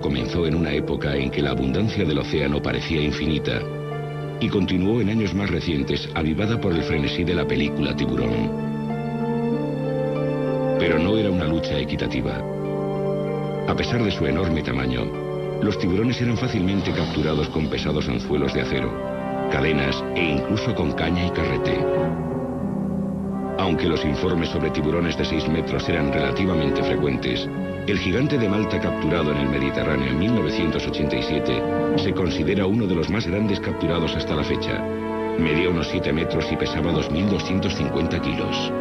Comenzó en una época en que la abundancia del océano parecía infinita y continuó en años más recientes avivada por el frenesí de la película Tiburón. Pero no era una lucha equitativa. A pesar de su enorme tamaño, los tiburones eran fácilmente capturados con pesados anzuelos de acero, cadenas e incluso con caña y carrete. Aunque los informes sobre tiburones de 6 metros eran relativamente frecuentes, el gigante de Malta capturado en el Mediterráneo en 1987 se considera uno de los más grandes capturados hasta la fecha. Medía unos 7 metros y pesaba 2.250 kilos.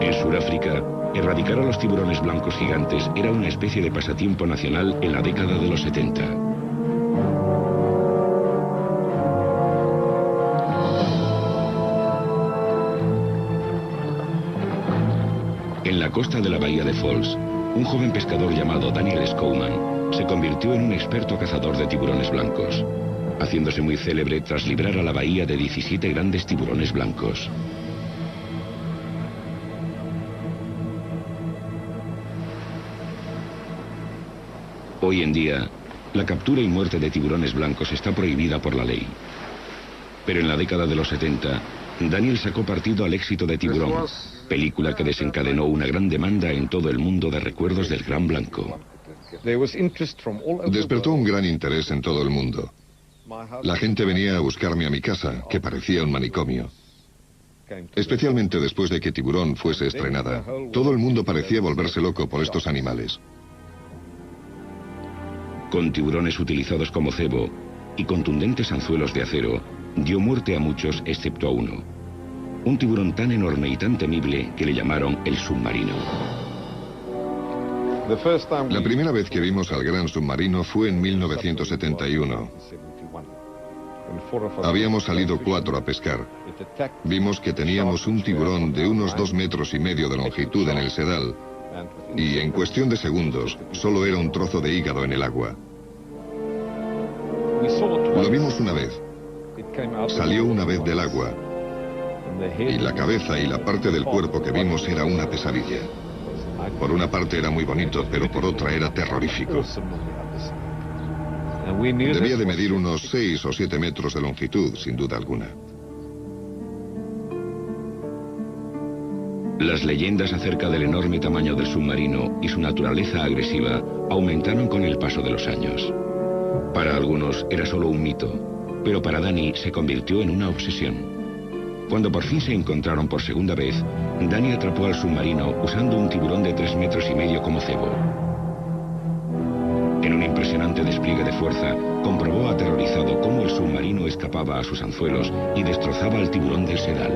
En Sudáfrica, erradicar a los tiburones blancos gigantes era una especie de pasatiempo nacional en la década de los 70. En la costa de la bahía de Falls, un joven pescador llamado Daniel Schouman se convirtió en un experto cazador de tiburones blancos, haciéndose muy célebre tras librar a la bahía de 17 grandes tiburones blancos. Hoy en día, la captura y muerte de tiburones blancos está prohibida por la ley. Pero en la década de los 70, Daniel sacó partido al éxito de Tiburón, película que desencadenó una gran demanda en todo el mundo de recuerdos del Gran Blanco. Despertó un gran interés en todo el mundo. La gente venía a buscarme a mi casa, que parecía un manicomio. Especialmente después de que Tiburón fuese estrenada, todo el mundo parecía volverse loco por estos animales. Con tiburones utilizados como cebo y contundentes anzuelos de acero, dio muerte a muchos excepto a uno. Un tiburón tan enorme y tan temible que le llamaron el submarino. La primera vez que vimos al gran submarino fue en 1971. Habíamos salido 4 a pescar. Vimos que teníamos un tiburón de unos 2,5 metros de longitud en el sedal, y en cuestión de segundos solo era un trozo de hígado en el agua. Lo vimos una vez. Salió una vez del agua, y la cabeza y la parte del cuerpo que vimos era una pesadilla. Por una parte era muy bonito, pero por otra era terrorífico. Debía de medir unos 6 o 7 metros de longitud, sin duda alguna. Las leyendas acerca del enorme tamaño del submarino y su naturaleza agresiva aumentaron con el paso de los años. Para algunos era solo un mito, pero para Danny se convirtió en una obsesión. Cuando por fin se encontraron por segunda vez, Danny atrapó al submarino usando un tiburón de 3,5 metros como cebo. En un impresionante despliegue de fuerza, comprobó aterrorizado cómo el submarino escapaba a sus anzuelos y destrozaba al tiburón del sedal.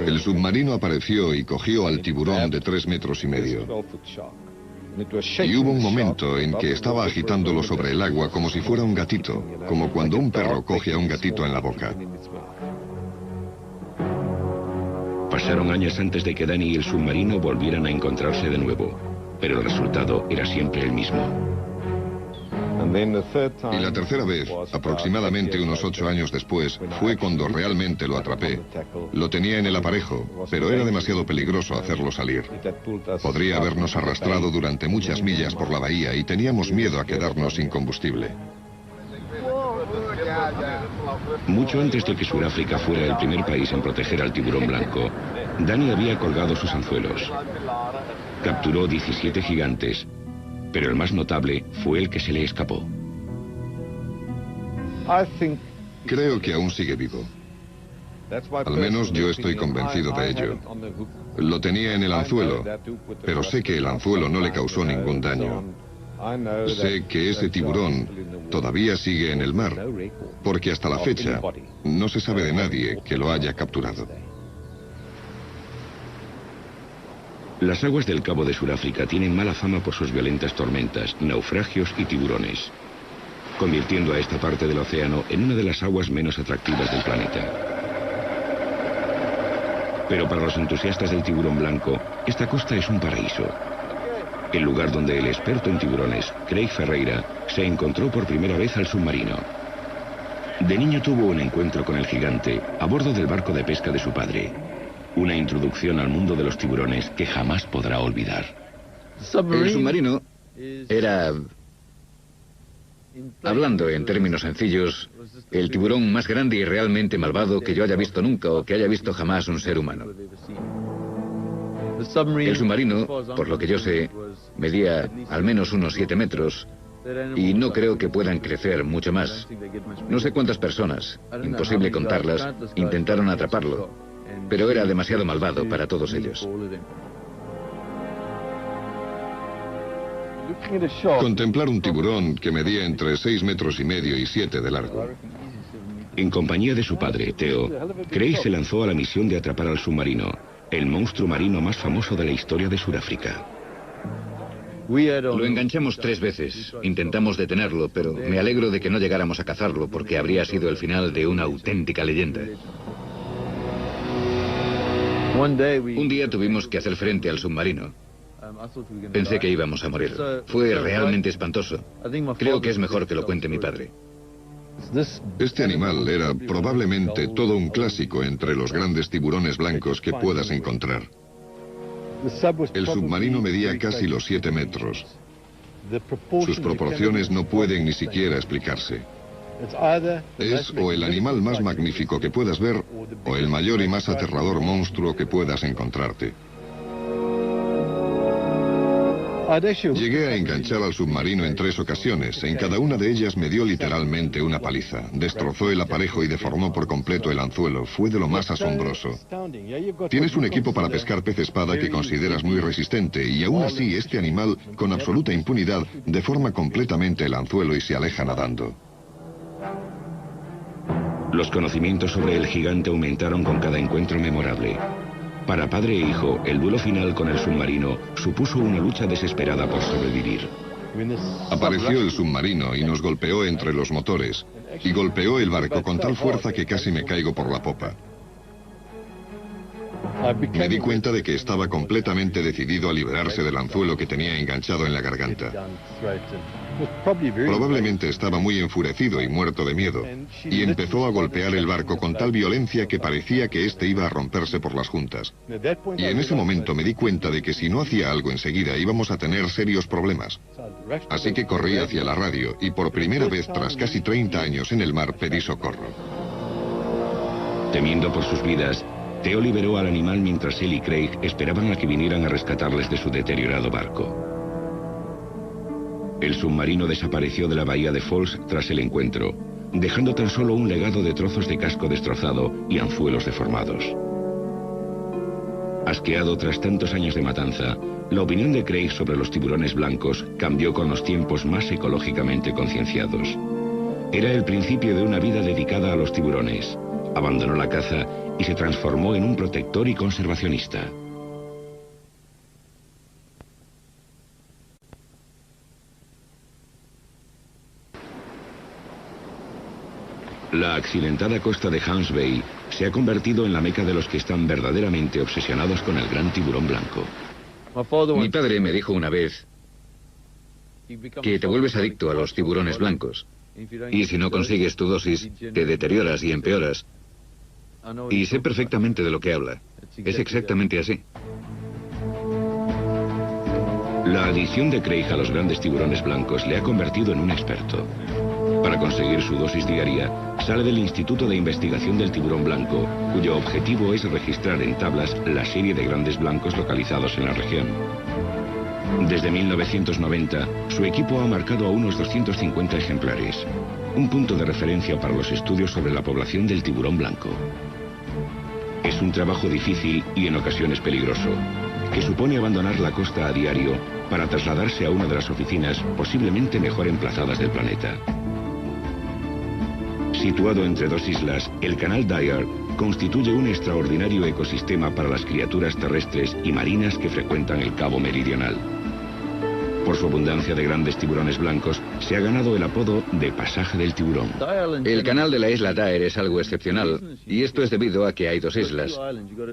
El submarino apareció y cogió al tiburón de 3,5 metros. Y hubo un momento en que estaba agitándolo sobre el agua como si fuera un gatito, como cuando un perro coge a un gatito en la boca. Pasaron años antes de que Danny y el submarino volvieran a encontrarse de nuevo, pero el resultado era siempre el mismo. Y la tercera vez, aproximadamente unos 8 años después, fue cuando realmente lo atrapé. Lo tenía en el aparejo, pero era demasiado peligroso hacerlo salir. Podría habernos arrastrado durante muchas millas por la bahía y teníamos miedo a quedarnos sin combustible. Mucho antes de que Sudáfrica fuera el primer país en proteger al tiburón blanco, Danny había colgado sus anzuelos. Capturó 17 gigantes, pero el más notable fue el que se le escapó. Creo que aún sigue vivo. Al menos yo estoy convencido de ello. Lo tenía en el anzuelo, pero sé que el anzuelo no le causó ningún daño. Sé que ese tiburón todavía sigue en el mar, porque hasta la fecha no se sabe de nadie que lo haya capturado. Las aguas del Cabo de Sudáfrica tienen mala fama por sus violentas tormentas, naufragios y tiburones, convirtiendo a esta parte del océano en una de las aguas menos atractivas del planeta. Pero para los entusiastas del tiburón blanco, esta costa es un paraíso. El lugar donde el experto en tiburones, Craig Ferreira, se encontró por primera vez al submarino. De niño tuvo un encuentro con el gigante a bordo del barco de pesca de su padre. Una introducción al mundo de los tiburones que jamás podrá olvidar. El submarino era, hablando en términos sencillos, el tiburón más grande y realmente malvado que yo haya visto nunca o que haya visto jamás un ser humano. El submarino, por lo que yo sé, medía al menos unos 7 metros y no creo que puedan crecer mucho más. No sé cuántas personas, imposible contarlas, intentaron atraparlo, pero era demasiado malvado para todos ellos. Contemplar un tiburón que medía entre 6,5 metros y 7 de largo. En compañía de su padre, Theo, Craig se lanzó a la misión de atrapar al submarino, el monstruo marino más famoso de la historia de Sudáfrica. Lo enganchamos 3 veces, intentamos detenerlo, pero me alegro de que no llegáramos a cazarlo porque habría sido el final de una auténtica leyenda. Un día tuvimos que hacer frente al submarino. Pensé que íbamos a morir. Fue realmente espantoso. Creo que es mejor que lo cuente mi padre. Este animal era probablemente todo un clásico entre los grandes tiburones blancos que puedas encontrar. El submarino medía casi los 7 metros. Sus proporciones no pueden ni siquiera explicarse. Es o el animal más magnífico que puedas ver o el mayor y más aterrador monstruo que puedas encontrarte. Llegué a enganchar al submarino en 3 ocasiones. En cada una de ellas me dio literalmente una paliza. Destrozó el aparejo y deformó por completo el anzuelo. Fue de lo más asombroso. Tienes un equipo para pescar pez espada que consideras muy resistente y aún así este animal, con absoluta impunidad, deforma completamente el anzuelo y se aleja nadando. Los conocimientos sobre el gigante aumentaron con cada encuentro memorable. Para padre e hijo, el duelo final con el submarino supuso una lucha desesperada por sobrevivir. Apareció el submarino y nos golpeó entre los motores, y golpeó el barco con tal fuerza que casi me caigo por la popa. Me di cuenta de que estaba completamente decidido a liberarse del anzuelo que tenía enganchado en la garganta. Probablemente estaba muy enfurecido y muerto de miedo, y empezó a golpear el barco con tal violencia que parecía que éste iba a romperse por las juntas. Y en ese momento me di cuenta de que si no hacía algo enseguida íbamos a tener serios problemas. Así que corrí hacia la radio y por primera vez tras casi 30 años en el mar pedí socorro. Temiendo por sus vidas, Theo liberó al animal mientras él y Craig esperaban a que vinieran a rescatarles de su deteriorado barco. El submarino desapareció de la bahía de Falls tras el encuentro, dejando tan solo un legado de trozos de casco destrozado y anzuelos deformados. Asqueado tras tantos años de matanza, la opinión de Craig sobre los tiburones blancos cambió con los tiempos más ecológicamente concienciados. Era el principio de una vida dedicada a los tiburones. Abandonó la caza y se transformó en un protector y conservacionista. La accidentada costa de Hans Bay se ha convertido en la meca de los que están verdaderamente obsesionados con el gran tiburón blanco. Mi padre me dijo una vez que te vuelves adicto a los tiburones blancos. Y si no consigues tu dosis, te deterioras y empeoras. Y sé perfectamente de lo que habla. Es exactamente así. La adicción de Craig a los grandes tiburones blancos le ha convertido en un experto. Para conseguir su dosis diaria, sale del Instituto de Investigación del Tiburón Blanco, cuyo objetivo es registrar en tablas la serie de grandes blancos localizados en la región. Desde 1990, su equipo ha marcado a unos 250 ejemplares, un punto de referencia para los estudios sobre la población del tiburón blanco. Es un trabajo difícil y en ocasiones peligroso, que supone abandonar la costa a diario para trasladarse a una de las oficinas posiblemente mejor emplazadas del planeta. Situado entre 2 islas, el canal Dyer constituye un extraordinario ecosistema para las criaturas terrestres y marinas que frecuentan el Cabo Meridional. Por su abundancia de grandes tiburones blancos, se ha ganado el apodo de Pasaje del Tiburón. El canal de la isla Dyer es algo excepcional, y esto es debido a que hay 2 islas.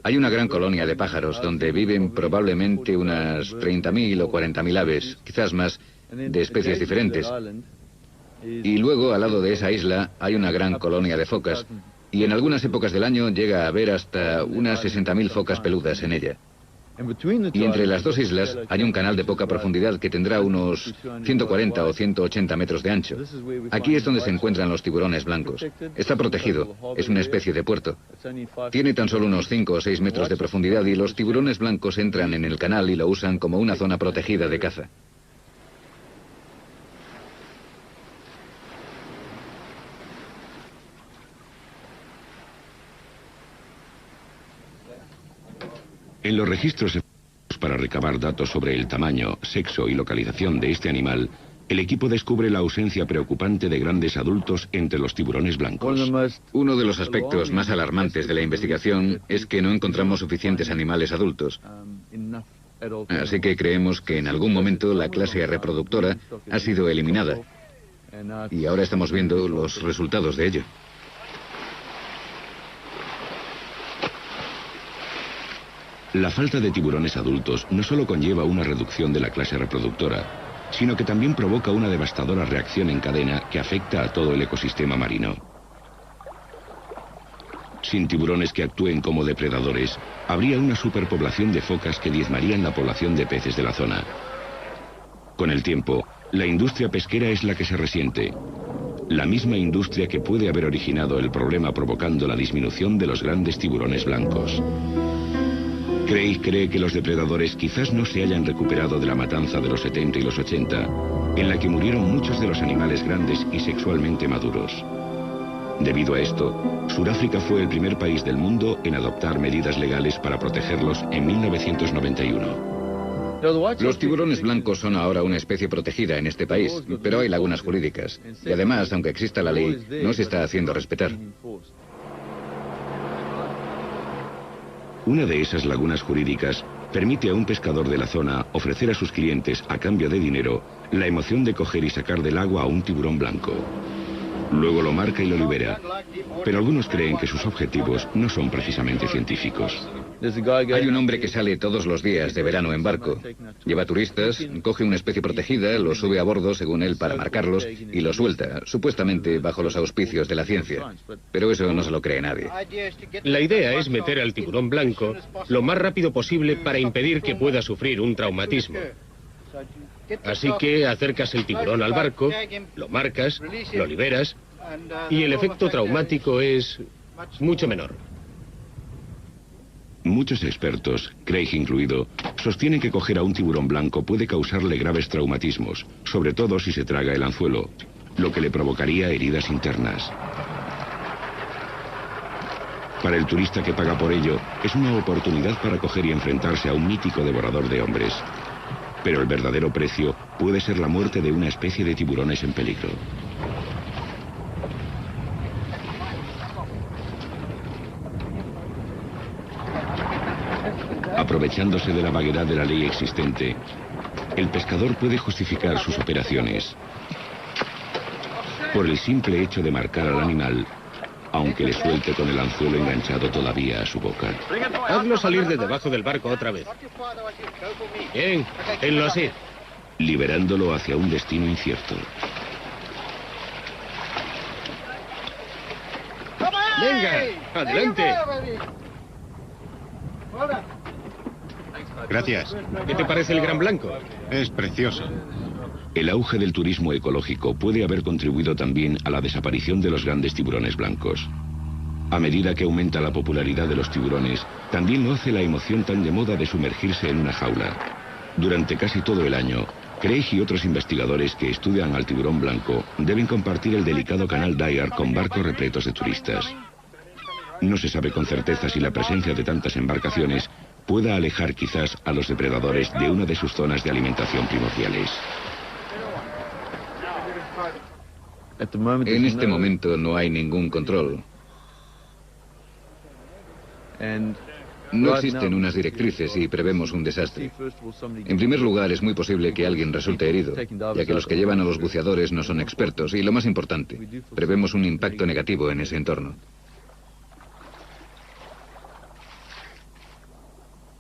Hay una gran colonia de pájaros donde viven probablemente unas 30.000 o 40.000 aves, quizás más, de especies diferentes. Y luego, al lado de esa isla, hay una gran colonia de focas, y en algunas épocas del año llega a haber hasta unas 60.000 focas peludas en ella. Y entre las dos islas hay un canal de poca profundidad que tendrá unos 140 o 180 metros de ancho. Aquí es donde se encuentran los tiburones blancos. Está protegido, es una especie de puerto. Tiene tan solo unos 5 o 6 metros de profundidad y los tiburones blancos entran en el canal y lo usan como una zona protegida de caza. En los registros para recabar datos sobre el tamaño, sexo y localización de este animal, el equipo descubre la ausencia preocupante de grandes adultos entre los tiburones blancos. Uno de los aspectos más alarmantes de la investigación es que no encontramos suficientes animales adultos. Así que creemos que en algún momento la clase reproductora ha sido eliminada. Y ahora estamos viendo los resultados de ello. La falta de tiburones adultos no solo conlleva una reducción de la clase reproductora, sino que también provoca una devastadora reacción en cadena que afecta a todo el ecosistema marino. Sin tiburones que actúen como depredadores, habría una superpoblación de focas que diezmarían la población de peces de la zona. Con el tiempo, la industria pesquera es la que se resiente. La misma industria que puede haber originado el problema provocando la disminución de los grandes tiburones blancos. Craig cree que los depredadores quizás no se hayan recuperado de la matanza de los 70 y los 80, en la que murieron muchos de los animales grandes y sexualmente maduros. Debido a esto, Sudáfrica fue el primer país del mundo en adoptar medidas legales para protegerlos en 1991. Los tiburones blancos son ahora una especie protegida en este país, pero hay lagunas jurídicas. Y además, aunque exista la ley, no se está haciendo respetar. Una de esas lagunas jurídicas permite a un pescador de la zona ofrecer a sus clientes, a cambio de dinero, la emoción de coger y sacar del agua a un tiburón blanco. Luego lo marca y lo libera, pero algunos creen que sus objetivos no son precisamente científicos. Hay un hombre que sale todos los días de verano en barco. Lleva turistas, coge una especie protegida, los sube a bordo según él para marcarlos y los suelta, supuestamente bajo los auspicios de la ciencia. Pero eso no se lo cree nadie. La idea es meter al tiburón blanco lo más rápido posible para impedir que pueda sufrir un traumatismo. Así que acercas el tiburón al barco, lo marcas, lo liberas y el efecto traumático es mucho menor. Muchos expertos, Craig incluido, sostienen que coger a un tiburón blanco puede causarle graves traumatismos, sobre todo si se traga el anzuelo, lo que le provocaría heridas internas. Para el turista que paga por ello, es una oportunidad para coger y enfrentarse a un mítico devorador de hombres. Pero el verdadero precio puede ser la muerte de una especie de tiburones en peligro. Aprovechándose de la vaguedad de la ley existente, el pescador puede justificar sus operaciones por el simple hecho de marcar al animal, aunque le suelte con el anzuelo enganchado todavía a su boca. Hazlo salir de debajo del barco otra vez. Bien, tenlo así. Liberándolo hacia un destino incierto. Venga, adelante. Gracias. ¿Qué te parece el gran blanco? Es precioso. El auge del turismo ecológico puede haber contribuido también a la desaparición de los grandes tiburones blancos. A medida que aumenta la popularidad de los tiburones, también lo hace la emoción tan de moda de sumergirse en una jaula. Durante casi todo el año, Craig y otros investigadores que estudian al tiburón blanco deben compartir el delicado canal Dyer con barcos repletos de turistas. No se sabe con certeza si la presencia de tantas embarcaciones pueda alejar quizás a los depredadores de una de sus zonas de alimentación primordiales. En este momento no hay ningún control. No existen unas directrices y prevemos un desastre. En primer lugar, es muy posible que alguien resulte herido, ya que los que llevan a los buceadores no son expertos. Y lo más importante, prevemos un impacto negativo en ese entorno.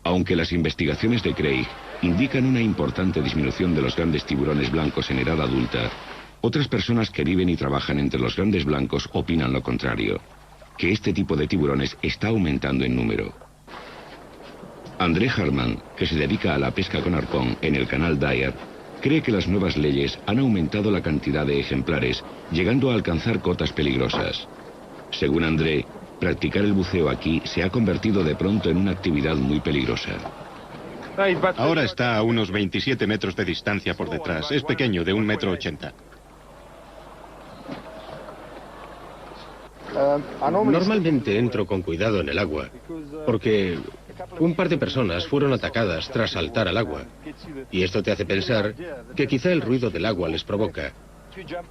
Aunque las investigaciones de Craig indican una importante disminución de los grandes tiburones blancos en edad adulta, otras personas que viven y trabajan entre los grandes blancos opinan lo contrario. que este tipo de tiburones está aumentando en número. André Harman, que se dedica a la pesca con arpón en el canal Dyer, cree que las nuevas leyes han aumentado la cantidad de ejemplares, llegando a alcanzar cotas peligrosas. Según André, practicar el buceo aquí se ha convertido de pronto en una actividad muy peligrosa. Ahora está a unos 27 metros de distancia por detrás. Es pequeño, de 1,80 m. Normalmente entro con cuidado en el agua, porque un par de personas fueron atacadas tras saltar al agua. Y esto te hace pensar que quizá el ruido del agua les provoca.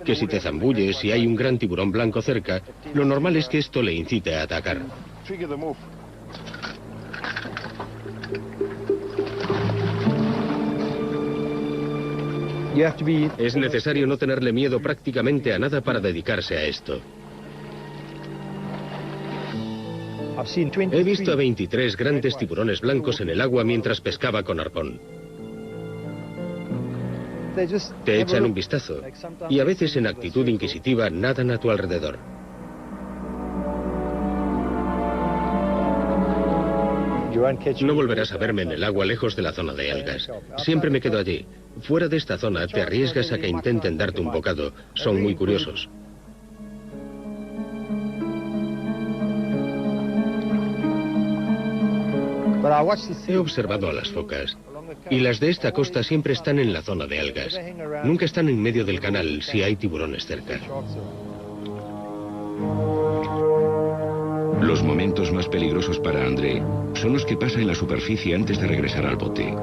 Que si te zambulles y hay un gran tiburón blanco cerca, lo normal es que esto le incite a atacar. Es necesario no tenerle miedo prácticamente a nada para dedicarse a esto. He visto a 23 grandes tiburones blancos en el agua mientras pescaba con arpón. Te echan un vistazo y a veces en actitud inquisitiva nadan a tu alrededor. No volverás a verme en el agua lejos de la zona de algas. Siempre me quedo allí. Fuera de esta zona te arriesgas a que intenten darte un bocado. Son muy curiosos. He observado a las focas, y las de esta costa siempre están en la zona de algas. Nunca están en medio del canal si hay tiburones cerca. Los momentos más peligrosos para André son los que pasa en la superficie antes de regresar al bote.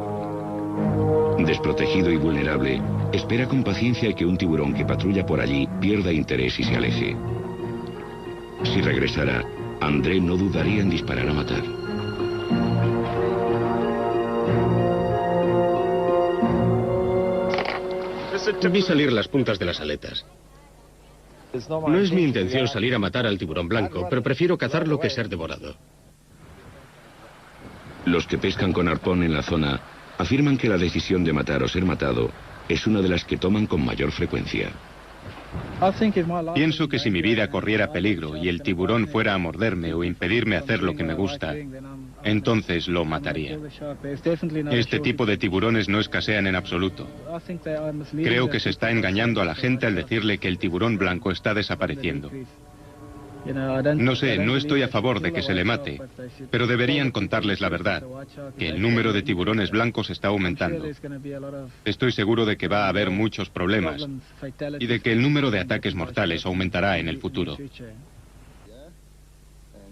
Desprotegido y vulnerable, espera con paciencia que un tiburón que patrulla por allí pierda interés y se aleje. Si regresara, André no dudaría en disparar a matar. Vi salir las puntas de las aletas. No es mi intención salir a matar al tiburón blanco, pero prefiero cazarlo que ser devorado. Los que pescan con arpón en la zona afirman que la decisión de matar o ser matado es una de las que toman con mayor frecuencia. Pienso que si mi vida corriera peligro y el tiburón fuera a morderme o impedirme hacer lo que me gusta, entonces lo mataría. Este tipo de tiburones no escasean en absoluto. Creo que se está engañando a la gente al decirle que el tiburón blanco está desapareciendo. No sé, no estoy a favor de que se le mate, pero deberían contarles la verdad, que el número de tiburones blancos está aumentando. Estoy seguro de que va a haber muchos problemas y de que el número de ataques mortales aumentará en el futuro.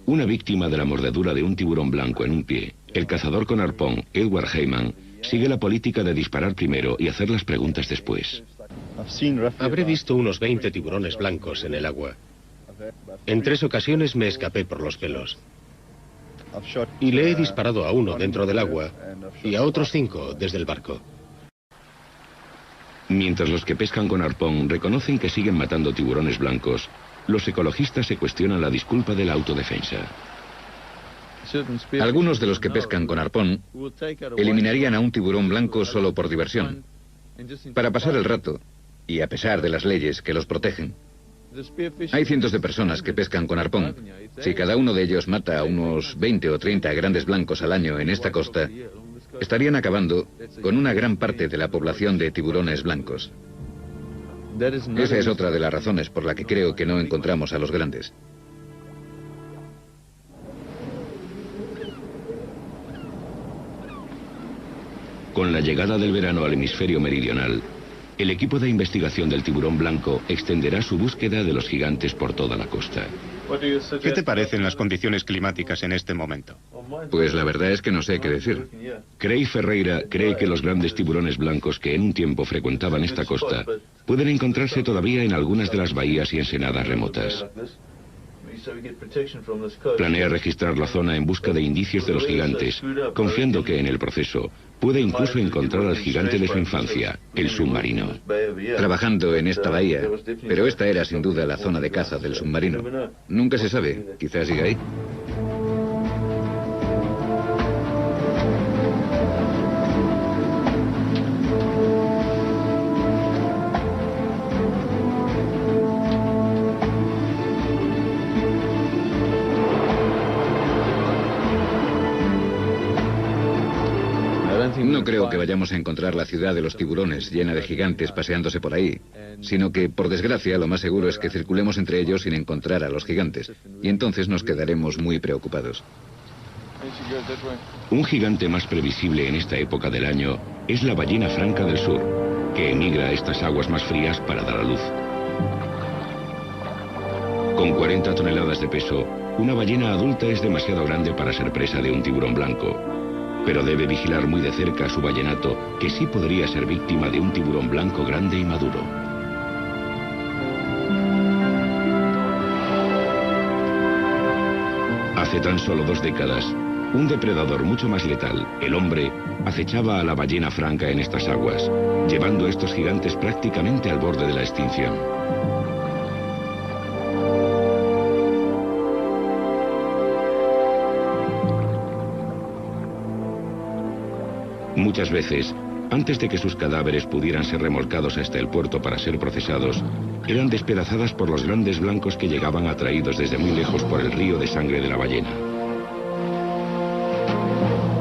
Una víctima de la mordedura de un tiburón blanco en un pie, el cazador con arpón, Edward Heyman, sigue la política de disparar primero y hacer las preguntas después. Habré visto unos 20 tiburones blancos en el agua. En 3 ocasiones me escapé por los pelos. Y le he disparado a uno dentro del agua y a otros 5 desde el barco. Mientras los que pescan con arpón reconocen que siguen matando tiburones blancos, los ecologistas se cuestionan la disculpa de la autodefensa. Algunos de los que pescan con arpón eliminarían a un tiburón blanco solo por diversión, para pasar el rato, y a pesar de las leyes que los protegen. Hay cientos de personas que pescan con arpón. Si cada uno de ellos mata a unos 20 o 30 grandes blancos al año en esta costa, estarían acabando con una gran parte de la población de tiburones blancos. Esa es otra de las razones por la que creo que no encontramos a los grandes. Con la llegada del verano al hemisferio meridional, el equipo de investigación del tiburón blanco extenderá su búsqueda de los gigantes por toda la costa. ¿Qué te parecen las condiciones climáticas en este momento? Pues la verdad es que no sé qué decir. Craig Ferreira cree que los grandes tiburones blancos que en un tiempo frecuentaban esta costa pueden encontrarse todavía en algunas de las bahías y ensenadas remotas. Planea registrar la zona en busca de indicios de los gigantes, confiando que en el proceso puede incluso encontrar al gigante de su infancia, el submarino. Trabajando en esta bahía, pero esta era sin duda la zona de caza del submarino. Nunca se sabe, quizás siga ahí. No creo que vayamos a encontrar la ciudad de los tiburones llena de gigantes paseándose por ahí, sino que, por desgracia, lo más seguro es que circulemos entre ellos sin encontrar a los gigantes, y entonces nos quedaremos muy preocupados. Un gigante más previsible en esta época del año es la ballena franca del sur, que emigra a estas aguas más frías para dar a luz. Con 40 toneladas de peso, una ballena adulta es demasiado grande para ser presa de un tiburón blanco, pero debe vigilar muy de cerca a su ballenato, que sí podría ser víctima de un tiburón blanco grande y maduro. Hace tan solo 2 décadas, un depredador mucho más letal, el hombre, acechaba a la ballena franca en estas aguas, llevando a estos gigantes prácticamente al borde de la extinción. Muchas veces, antes de que sus cadáveres pudieran ser remolcados hasta el puerto para ser procesados, eran despedazadas por los grandes blancos que llegaban atraídos desde muy lejos por el río de sangre de la ballena.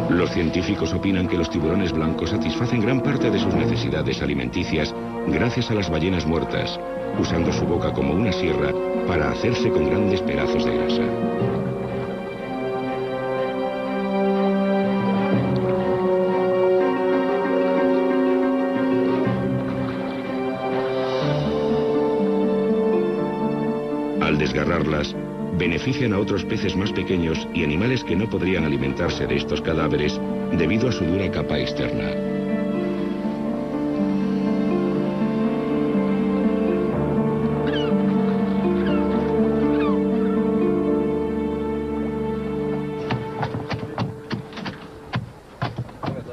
Los científicos opinan que los tiburones blancos satisfacen gran parte de sus necesidades alimenticias gracias a las ballenas muertas, usando su boca como una sierra para hacerse con grandes pedazos de grasa. Al desgarrarlas, benefician a otros peces más pequeños y animales que no podrían alimentarse de estos cadáveres debido a su dura capa externa.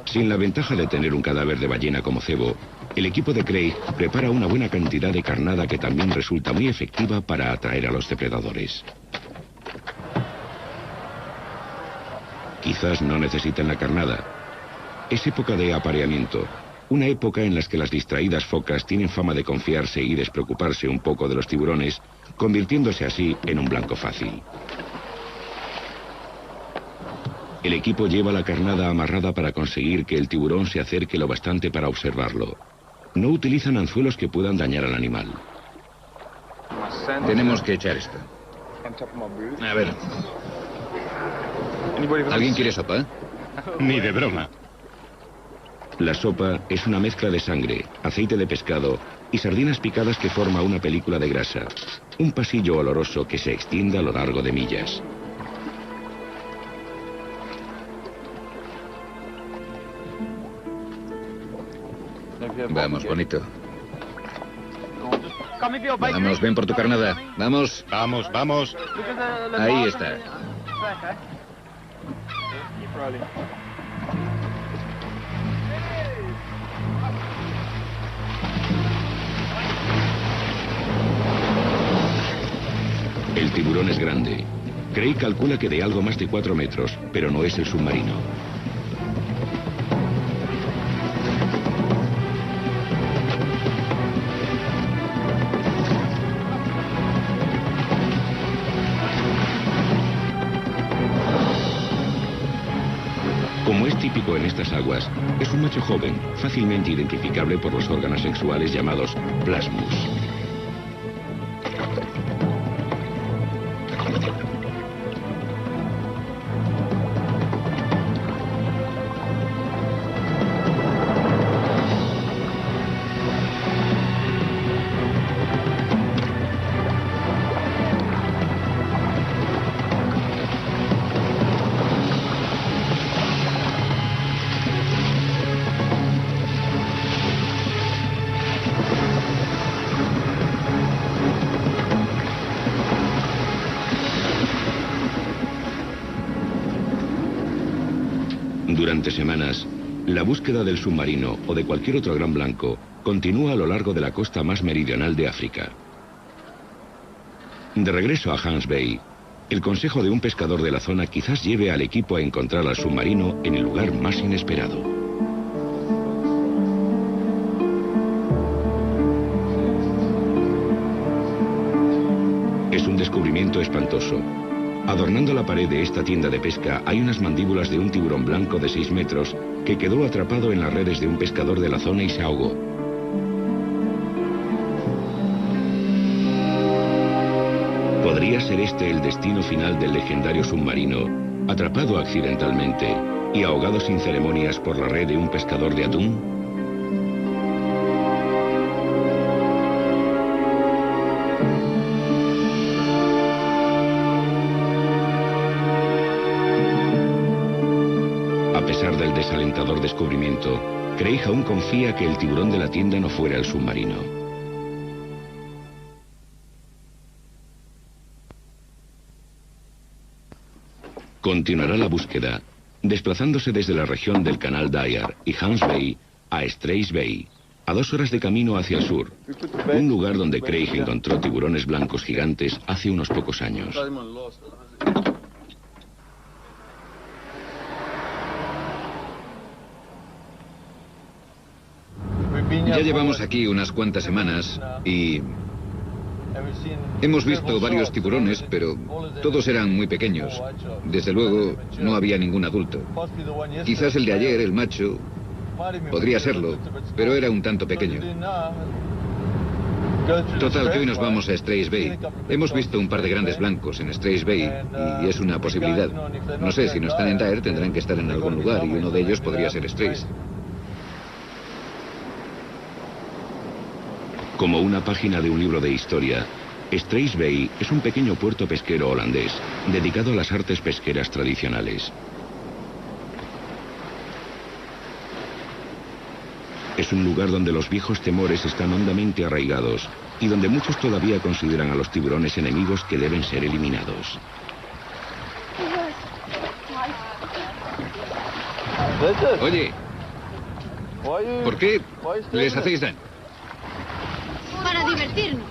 Sin la ventaja de tener un cadáver de ballena como cebo, el equipo de Craig prepara una buena cantidad de carnada que también resulta muy efectiva para atraer a los depredadores. Quizás no necesiten la carnada. Es época de apareamiento, una época en la que las distraídas focas tienen fama de confiarse y despreocuparse un poco de los tiburones, convirtiéndose así en un blanco fácil. El equipo lleva la carnada amarrada para conseguir que el tiburón se acerque lo bastante para observarlo. No utilizan anzuelos que puedan dañar al animal. Tenemos que echar esto. A ver. ¿Alguien quiere sopa? Ni de broma. La sopa es una mezcla de sangre, aceite de pescado y sardinas picadas que forma una película de grasa. Un pasillo oloroso que se extiende a lo largo de millas. Vamos, bonito. Vamos, ven por tu carnada. Vamos. Vamos, vamos. Ahí está. El tiburón es grande. Craig calcula que de algo más de 4 metros, pero no es el submarino. Como es típico en estas aguas, es un macho joven, fácilmente identificable por los órganos sexuales llamados plasmus. Durante semanas, la búsqueda del submarino o de cualquier otro gran blanco continúa a lo largo de la costa más meridional de África. De regreso a Hans Bay, el consejo de un pescador de la zona quizás lleve al equipo a encontrar al submarino en el lugar más inesperado. Es un descubrimiento espantoso. Adornando la pared de esta tienda de pesca hay unas mandíbulas de un tiburón blanco de 6 metros que quedó atrapado en las redes de un pescador de la zona y se ahogó. ¿Podría ser este el destino final del legendario submarino, atrapado accidentalmente y ahogado sin ceremonias por la red de un pescador de atún? A pesar del desalentador descubrimiento, Craig aún confía que el tiburón de la tienda no fuera el submarino. Continuará la búsqueda, desplazándose desde la región del Canal Dyer y Hans Bay a Strays Bay, a 2 horas de camino hacia el sur, un lugar donde Craig encontró tiburones blancos gigantes hace unos pocos años. Ya llevamos aquí unas cuantas semanas y hemos visto varios tiburones, pero todos eran muy pequeños. Desde luego, no había ningún adulto. Quizás el de ayer, el macho, podría serlo, pero era un tanto pequeño. Total, que hoy nos vamos a Strays Bay. Hemos visto un par de grandes blancos en Strays Bay y es una posibilidad. No sé, si no están en Dyer tendrán que estar en algún lugar y uno de ellos podría ser Strays. Como una página de un libro de historia, Strays Bay es un pequeño puerto pesquero holandés, dedicado a las artes pesqueras tradicionales. Es un lugar donde los viejos temores están hondamente arraigados y donde muchos todavía consideran a los tiburones enemigos que deben ser eliminados. Oye, ¿por qué les hacéis daño? Para divertirnos.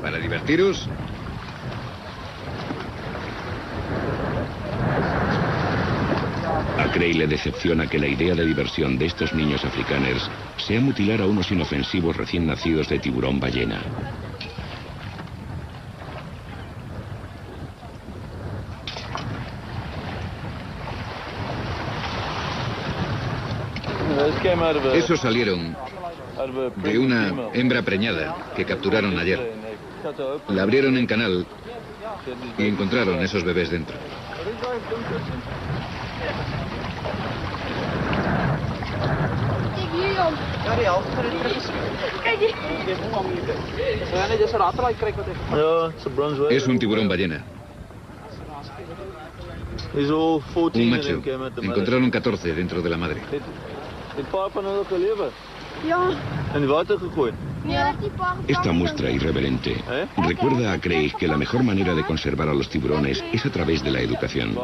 ¿Para divertiros? A Craig le decepciona que la idea de diversión de estos niños afrikaners sea mutilar a unos inofensivos recién nacidos de tiburón ballena. Esos salieron de una hembra preñada que capturaron ayer. La abrieron en canal y encontraron esos bebés dentro. Es un tiburón ballena. Un macho. Encontraron 14 dentro de la madre. Esta muestra irreverente recuerda a Craig que la mejor manera de conservar a los tiburones es a través de la educación,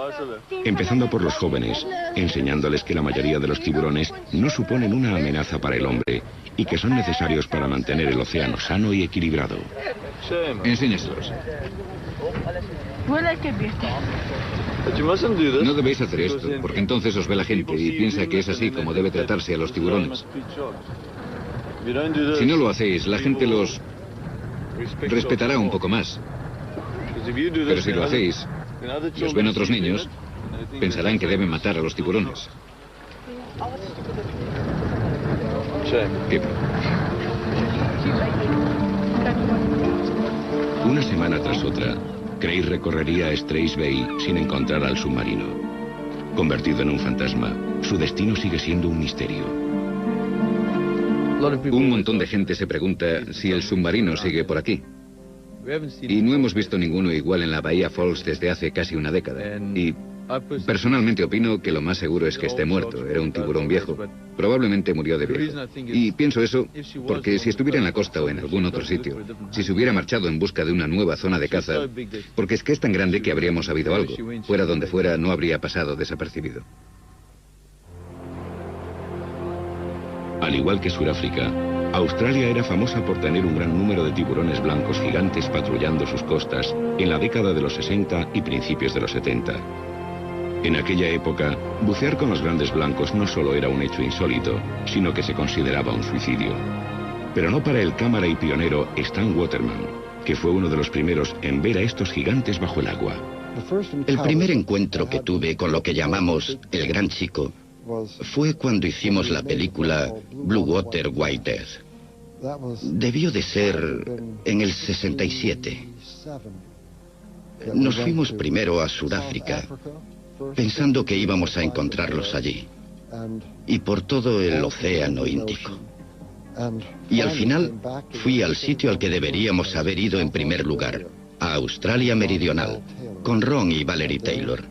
empezando por los jóvenes, enseñándoles que la mayoría de los tiburones no suponen una amenaza para el hombre y que son necesarios para mantener el océano sano y equilibrado. Enséñaselos. No debéis hacer esto, porque entonces os ve la gente y piensa que es así como debe tratarse a los tiburones. Si no lo hacéis, la gente los respetará un poco más. Pero si lo hacéis, los ven otros niños, pensarán que deben matar a los tiburones. ¿Qué? Una semana tras otra, Craig recorrería Strays Bay sin encontrar al submarino. Convertido en un fantasma, su destino sigue siendo un misterio. Un montón de gente se pregunta si el submarino sigue por aquí. Y no hemos visto ninguno igual en la Bahía Falls desde hace casi una década. Y personalmente opino que lo más seguro es que esté muerto. Era un tiburón viejo. Probablemente murió de viejo. Y pienso eso porque si estuviera en la costa o en algún otro sitio, si se hubiera marchado en busca de una nueva zona de caza, porque es que es tan grande que habríamos sabido algo. Fuera donde fuera, no habría pasado desapercibido. Al igual que Sudáfrica, Australia era famosa por tener un gran número de tiburones blancos gigantes patrullando sus costas en la década de los 60 y principios de los 70. En aquella época, bucear con los grandes blancos no solo era un hecho insólito, sino que se consideraba un suicidio. Pero no para el cámara y pionero Stan Waterman, que fue uno de los primeros en ver a estos gigantes bajo el agua. El primer encuentro que tuve con lo que llamamos el Gran Chico fue cuando hicimos la película Blue Water, White Death. Debió de ser en el 67. Nos fuimos primero a Sudáfrica, pensando que íbamos a encontrarlos allí, y por todo el Océano Índico. Y al final fui al sitio al que deberíamos haber ido en primer lugar, a Australia Meridional, con Ron y Valerie Taylor.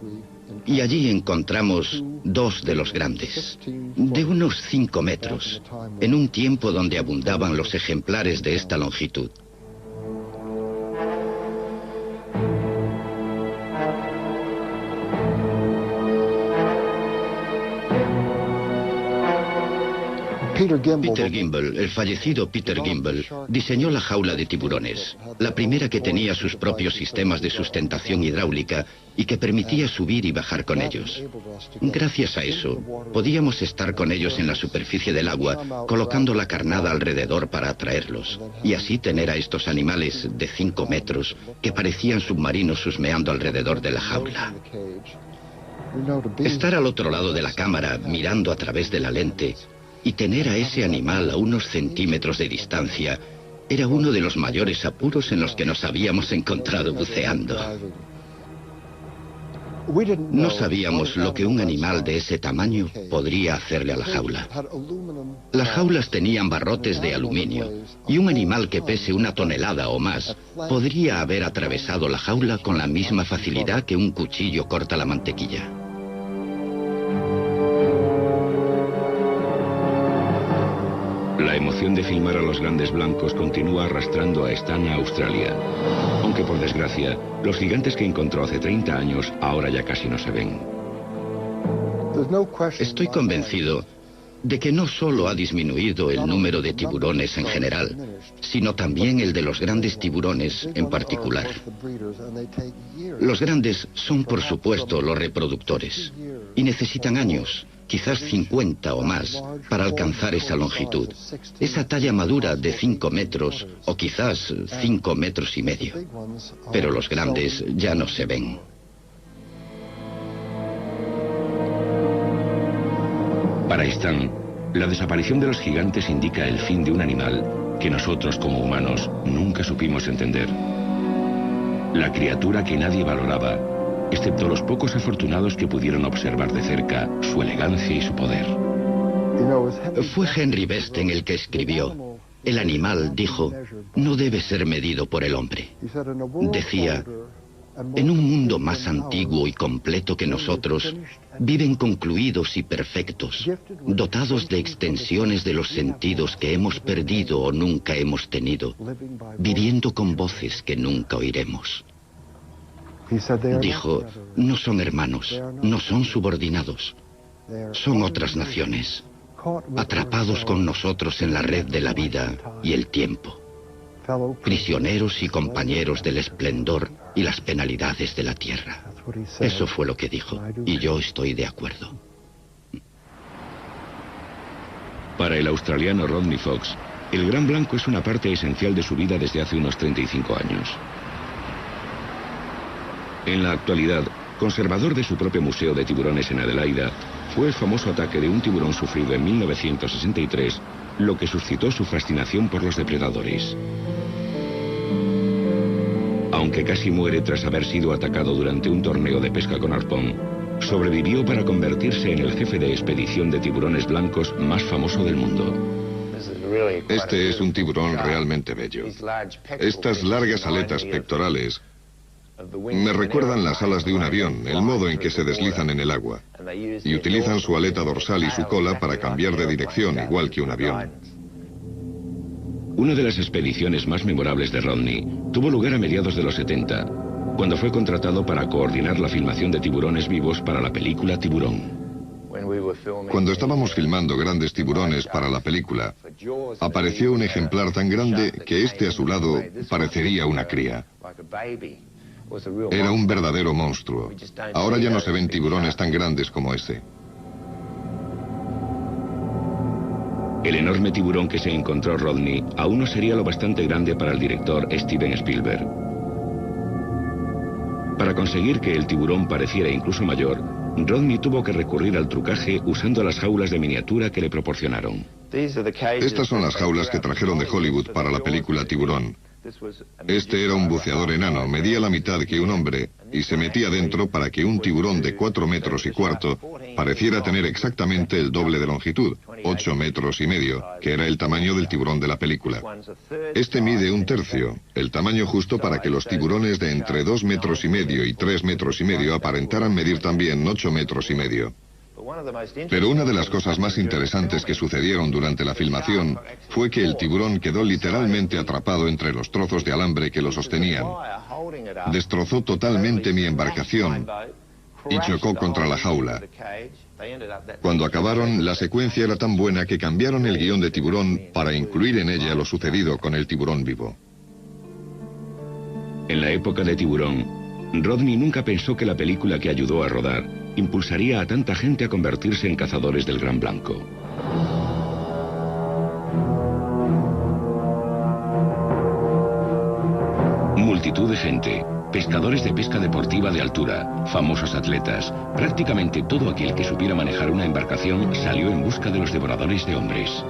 Y allí encontramos dos de los grandes, de unos 5 metros, en un tiempo donde abundaban los ejemplares de esta longitud. Peter Gimble, el fallecido Peter Gimble, diseñó la jaula de tiburones, la primera que tenía sus propios sistemas de sustentación hidráulica y que permitía subir y bajar con ellos. Gracias a eso, podíamos estar con ellos en la superficie del agua, colocando la carnada alrededor para atraerlos, y así tener a estos animales de 5 metros que parecían submarinos husmeando alrededor de la jaula. Estar al otro lado de la cámara, mirando a través de la lente, y tener a ese animal a unos centímetros de distancia era uno de los mayores apuros en los que nos habíamos encontrado buceando. No sabíamos lo que un animal de ese tamaño podría hacerle a la jaula. Las jaulas tenían barrotes de aluminio y un animal que pese 1 tonelada o más podría haber atravesado la jaula con la misma facilidad que un cuchillo corta la mantequilla. La emoción de filmar a los grandes blancos continúa arrastrando a Stan a Australia. Aunque por desgracia, los gigantes que encontró hace 30 años ahora ya casi no se ven. Estoy convencido de que no solo ha disminuido el número de tiburones en general, sino también el de los grandes tiburones en particular. Los grandes son, por supuesto, los reproductores, y necesitan años, quizás 50 o más, para alcanzar esa longitud, esa talla madura de 5 metros o quizás 5 metros y medio. Pero los grandes ya no se ven. Para Stan, la desaparición de los gigantes indica el fin de un animal que nosotros como humanos nunca supimos entender. La criatura que nadie valoraba, excepto los pocos afortunados que pudieron observar de cerca su elegancia y su poder. Fue Henry Besten el que escribió: el animal, dijo, no debe ser medido por el hombre. Decía: en un mundo más antiguo y completo que nosotros, viven concluidos y perfectos, dotados de extensiones de los sentidos que hemos perdido o nunca hemos tenido, viviendo con voces que nunca oiremos. Dijo: no son hermanos, no son subordinados, son otras naciones, atrapados con nosotros en la red de la vida y el tiempo, prisioneros y compañeros del esplendor y las penalidades de la tierra. Eso fue lo que dijo, y yo estoy de acuerdo. Para el australiano Rodney Fox, el gran blanco es una parte esencial de su vida desde hace unos 35 años. En la actualidad, conservador de su propio museo de tiburones en Adelaida, fue el famoso ataque de un tiburón sufrido en 1963 lo que suscitó su fascinación por los depredadores. Aunque casi muere tras haber sido atacado durante un torneo de pesca con arpón, sobrevivió para convertirse en el jefe de expedición de tiburones blancos más famoso del mundo. Este es un tiburón realmente bello. Estas largas aletas pectorales me recuerdan las alas de un avión, el modo en que se deslizan en el agua. Y utilizan su aleta dorsal y su cola para cambiar de dirección, igual que un avión. Una de las expediciones más memorables de Rodney tuvo lugar a mediados de los 70, cuando fue contratado para coordinar la filmación de tiburones vivos para la película Tiburón. Cuando estábamos filmando grandes tiburones para la película, apareció un ejemplar tan grande que este a su lado parecería una cría. Era un verdadero monstruo. Ahora ya no se ven tiburones tan grandes como ese. El enorme tiburón que se encontró Rodney aún no sería lo bastante grande para el director Steven Spielberg. Para conseguir que el tiburón pareciera incluso mayor, Rodney tuvo que recurrir al trucaje usando las jaulas de miniatura que le proporcionaron. Estas son las jaulas que trajeron de Hollywood para la película Tiburón. Este era un buceador enano, medía la mitad que un hombre y se metía dentro para que un tiburón de 4 metros y cuarto pareciera tener exactamente el doble de longitud, 8 metros y medio, que era el tamaño del tiburón de la película. Este mide 1/3, el tamaño justo para que los tiburones de entre 2 metros y medio y 3 metros y medio aparentaran medir también 8 metros y medio. Pero una de las cosas más interesantes que sucedieron durante la filmación fue que el tiburón quedó literalmente atrapado entre los trozos de alambre que lo sostenían. Destrozó totalmente mi embarcación y chocó contra la jaula. Cuando acabaron, la secuencia era tan buena que cambiaron el guión de Tiburón para incluir en ella lo sucedido con el tiburón vivo. En la época de Tiburón, Rodney nunca pensó que la película que ayudó a rodar impulsaría a tanta gente a convertirse en cazadores del gran blanco. Multitud de gente, pescadores de pesca deportiva de altura, famosos atletas, prácticamente todo aquel que supiera manejar una embarcación salió en busca de los devoradores de hombres.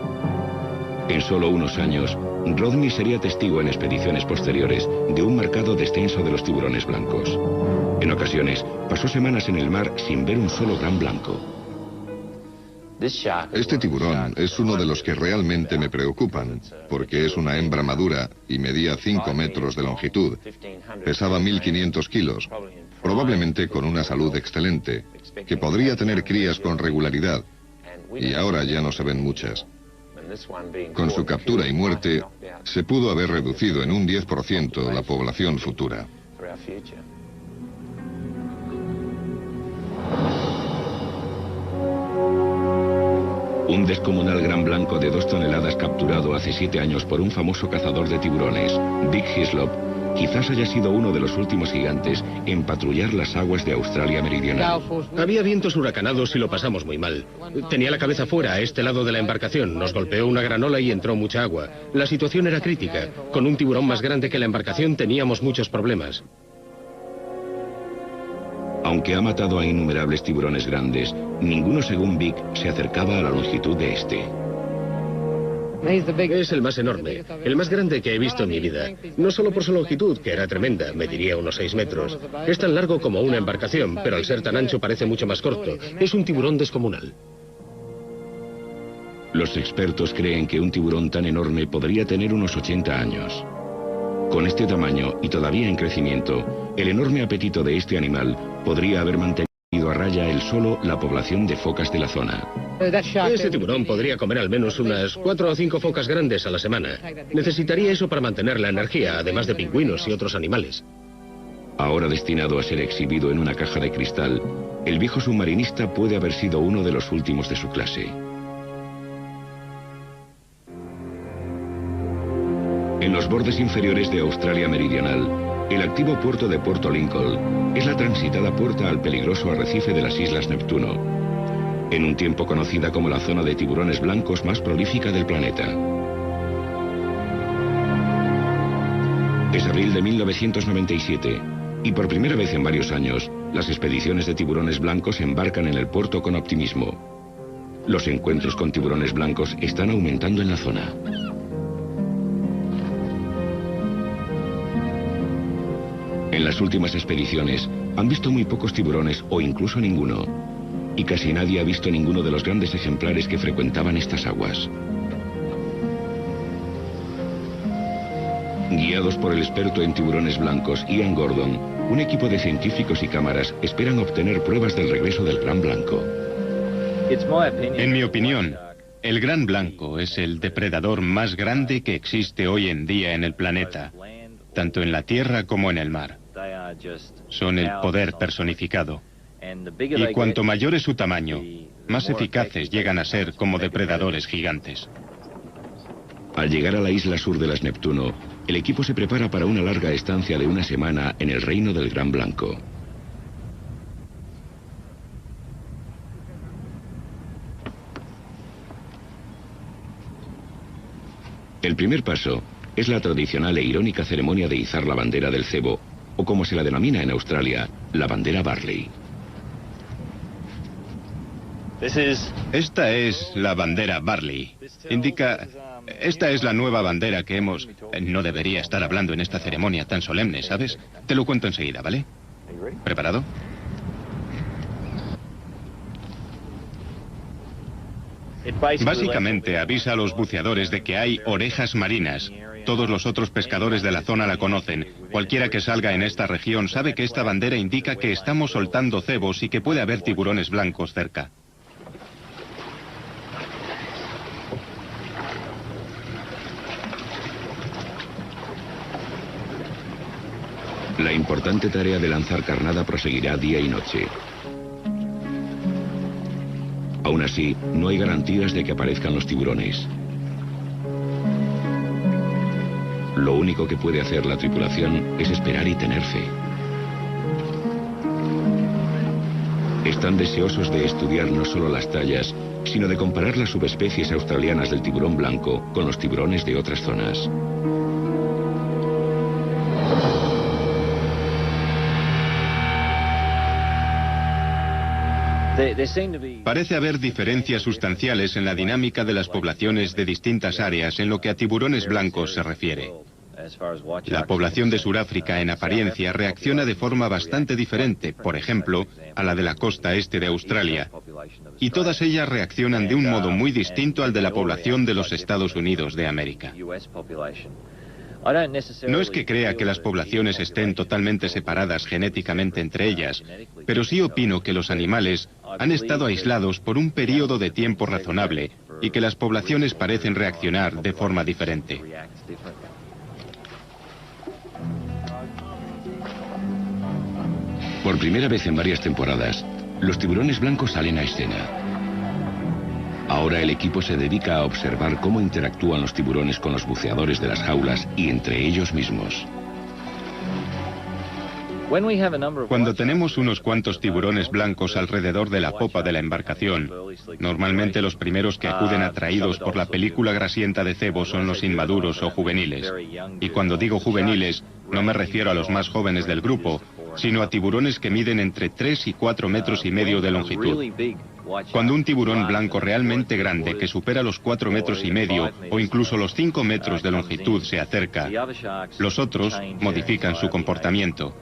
En solo unos años, Rodney sería testigo en expediciones posteriores de un marcado descenso de los tiburones blancos. En ocasiones, pasó semanas en el mar sin ver un solo gran blanco. Este tiburón es uno de los que realmente me preocupan, porque es una hembra madura y medía 5 metros de longitud. Pesaba 1.500 kilos, probablemente con una salud excelente, que podría tener crías con regularidad, y ahora ya no se ven muchas. Con su captura y muerte, se pudo haber reducido en un 10% la población futura. Un descomunal gran blanco de 2 toneladas capturado hace 7 años por un famoso cazador de tiburones, Dick Hislop, quizás haya sido uno de los últimos gigantes en patrullar las aguas de Australia Meridional. Había vientos huracanados y lo pasamos muy mal. Tenía la cabeza fuera, a este lado de la embarcación. Nos golpeó una gran ola y entró mucha agua. La situación era crítica. Con un tiburón más grande que la embarcación teníamos muchos problemas. Aunque ha matado a innumerables tiburones grandes, ninguno, según Vic, se acercaba a la longitud de este. Es el más enorme, el más grande que he visto en mi vida. No solo por su longitud, que era tremenda, mediría unos 6 metros. Es tan largo como una embarcación, pero al ser tan ancho parece mucho más corto. Es un tiburón descomunal. Los expertos creen que un tiburón tan enorme podría tener unos 80 años. Con este tamaño y todavía en crecimiento, el enorme apetito de este animal podría haber mantenido a raya él solo la población de focas de la zona. Ese tiburón podría comer al menos unas 4 o 5 focas grandes a la semana. Necesitaría eso para mantener la energía, además de pingüinos y otros animales. Ahora destinado a ser exhibido en una caja de cristal, el viejo submarinista puede haber sido uno de los últimos de su clase. En los bordes inferiores de Australia Meridional, el activo puerto de Puerto Lincoln es la transitada puerta al peligroso arrecife de las Islas Neptuno, en un tiempo conocida como la zona de tiburones blancos más prolífica del planeta. Es abril de 1997 y por primera vez en varios años, las expediciones de tiburones blancos embarcan en el puerto con optimismo. Los encuentros con tiburones blancos están aumentando en la zona. En las últimas expediciones han visto muy pocos tiburones o incluso ninguno, y casi nadie ha visto ninguno de los grandes ejemplares que frecuentaban estas aguas. Guiados por el experto en tiburones blancos Ian Gordon, un equipo de científicos y cámaras esperan obtener pruebas del regreso del gran blanco. En mi opinión, el gran blanco es el depredador más grande que existe hoy en día en el planeta, tanto en la tierra como en el mar. Son el poder personificado. Y cuanto mayor es su tamaño, más eficaces llegan a ser como depredadores gigantes. Al llegar a la isla sur de las Neptuno, el equipo se prepara para una larga estancia de una semana en el reino del gran blanco. El primer paso es la tradicional e irónica ceremonia de izar la bandera del cebo, o como se la denomina en Australia, la bandera Barley. Esta es la bandera Barley. Indica... Esta es la nueva bandera que hemos... No debería estar hablando en esta ceremonia tan solemne, ¿sabes? Te lo cuento enseguida, ¿vale? ¿Preparado? Básicamente avisa a los buceadores de que hay orejas marinas. Todos los otros pescadores de la zona la conocen. Cualquiera que salga en esta región sabe que esta bandera indica que estamos soltando cebos y que puede haber tiburones blancos cerca. La importante tarea de lanzar carnada proseguirá día y noche. Aún así, no hay garantías de que aparezcan los tiburones. Lo único que puede hacer la tripulación es esperar y tener fe. Están deseosos de estudiar no solo las tallas, sino de comparar las subespecies australianas del tiburón blanco con los tiburones de otras zonas. Parece haber diferencias sustanciales en la dinámica de las poblaciones de distintas áreas en lo que a tiburones blancos se refiere. La población de Sudáfrica, en apariencia, reacciona de forma bastante diferente, por ejemplo, a la de la costa este de Australia. Y todas ellas reaccionan de un modo muy distinto al de la población de los Estados Unidos de América. No es que crea que las poblaciones estén totalmente separadas genéticamente entre ellas, pero sí opino que los animales han estado aislados por un periodo de tiempo razonable y que las poblaciones parecen reaccionar de forma diferente. Por primera vez en varias temporadas, los tiburones blancos salen a escena. Ahora el equipo se dedica a observar cómo interactúan los tiburones con los buceadores de las jaulas y entre ellos mismos. Cuando tenemos unos cuantos tiburones blancos alrededor de la popa de la embarcación, normalmente los primeros que acuden atraídos por la película grasienta de cebo son los inmaduros o juveniles. Y cuando digo juveniles, no me refiero a los más jóvenes del grupo, sino a tiburones que miden entre 3 y 4 metros y medio de longitud. Cuando un tiburón blanco realmente grande que supera los 4 metros y medio o incluso los 5 metros de longitud se acerca, los otros modifican su comportamiento.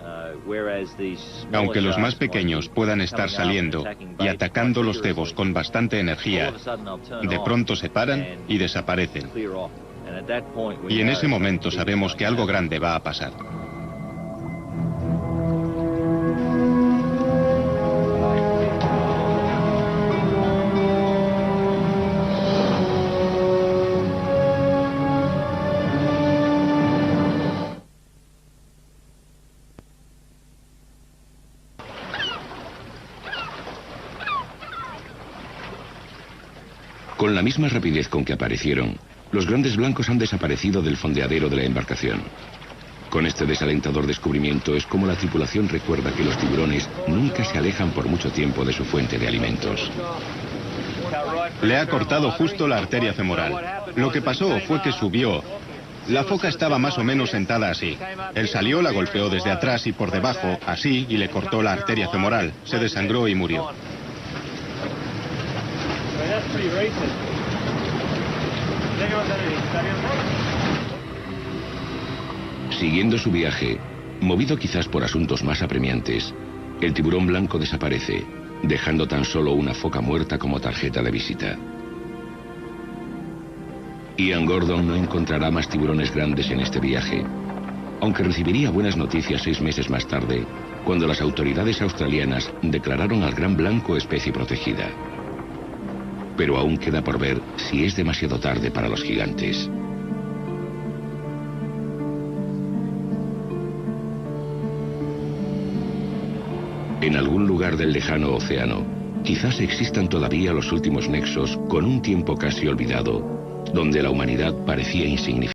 Aunque los más pequeños puedan estar saliendo y atacando los cebos con bastante energía, de pronto se paran y desaparecen. Y en ese momento sabemos que algo grande va a pasar. Con la misma rapidez con que aparecieron, los grandes blancos han desaparecido del fondeadero de la embarcación. Con este desalentador descubrimiento es como la tripulación recuerda que los tiburones nunca se alejan por mucho tiempo de su fuente de alimentos. Le ha cortado justo la arteria femoral. Lo que pasó fue que subió. La foca estaba más o menos sentada así. Él salió, la golpeó desde atrás y por debajo, así, y le cortó la arteria femoral. Se desangró y murió. Siguiendo su viaje, movido quizás por asuntos más apremiantes, el tiburón blanco desaparece, dejando tan solo una foca muerta como tarjeta de visita. Ian Gordon no encontrará más tiburones grandes en este viaje, aunque recibiría buenas noticias 6 meses más tarde, cuando las autoridades australianas declararon al gran blanco especie protegida. Pero aún queda por ver si es demasiado tarde para los gigantes. En algún lugar del lejano océano, quizás existan todavía los últimos nexos con un tiempo casi olvidado, donde la humanidad parecía insignificante.